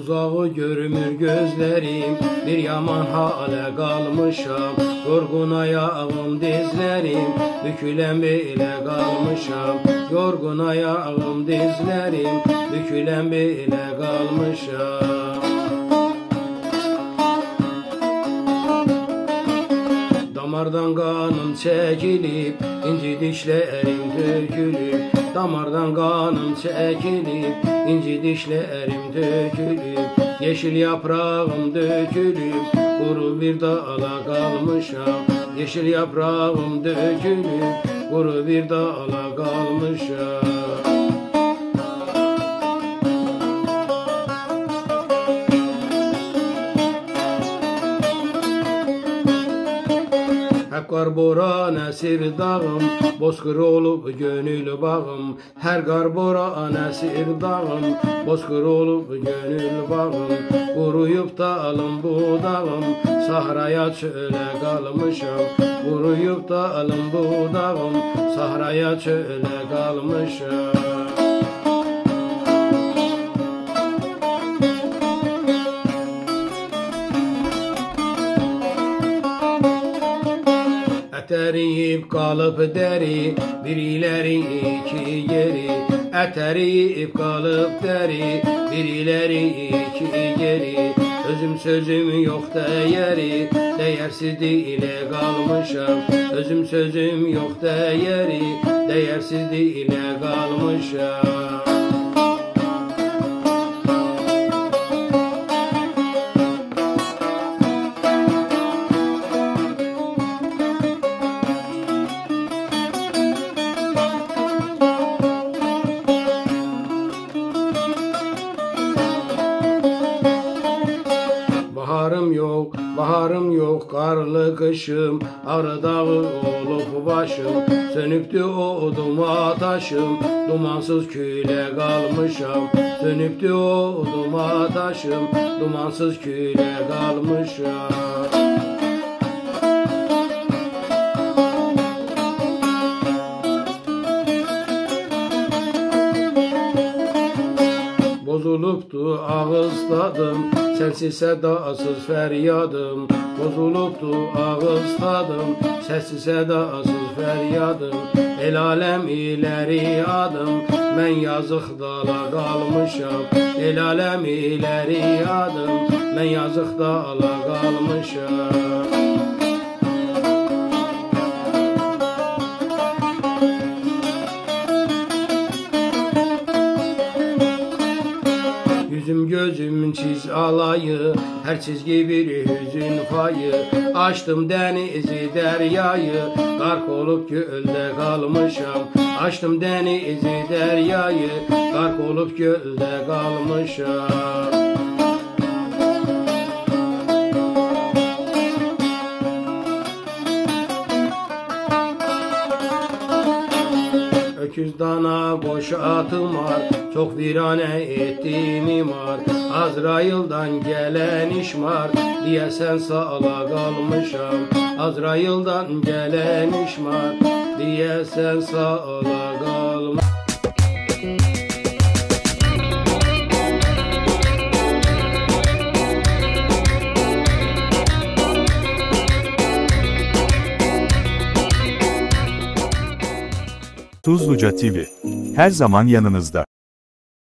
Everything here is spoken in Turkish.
Uzağı görmür gözlerim, bir yaman hale kalmışam. Yorgun ayağım dizlerim, bükülen bile kalmışam. Yorgun ayağım dizlerim, bükülen bile kalmışam. Damardan kanım çekilip, inci dişlerim dökülüp. Damardan kanım çekilip, inci dişlerim dökülüp. Yeşil yaprağım dökülüp, kuru bir dala kalmışam. Yeşil yaprağım dökülüp, kuru bir dala kalmışam. Hep kar boran esir dağım, bozkır olup gönül bağım. Her kar boran esir dağım, bozkır olup gönül bağım. Kuruyup dalım budağım, sahraya çöle kalmışam. Kuruyup dalım budağım, sahraya çöle kalmışam. Eteriyip kalıp deri, bir ileri iki geri. Eteriyip kalıp deri, bir ileri iki geri. Özüm sözüm yok değeri, değersiz dile kalmışam. Özüm sözüm yok değeri, değersiz dile kalmışam. Baharım yok, baharım yok, karlı kışım. Ağrı dağı olup başım, sönüktü o duma taşım. Dumansız küle kalmışam, sönüktü o duma taşım. Dumansız küle kalmışam. Bozuluptu ağız tadım, sensiz sedasız feryadım. Bozuluptu ağız tadım, sessiz sedasız feryadım. El alem ileri adım, ben yazık dala kalmışam. El alem ileri adım, ben yazık dala kalmışam. Yüzüm gözüm çiz alayı, her çizgi bir hüzün payı. Açtım denizi deryayı, gark olup gölde kalmışam. Açtım denizi deryayı, gark olup gölde kalmışam. Öküz dana boş atım var, çok virane ettim imar. Azrail'dan gelen işmar, diye sen sağla kalmışam. Azrail'dan gelen işmar, diye sen sağla kalmışam. Tuzluca TV. Her zaman yanınızda.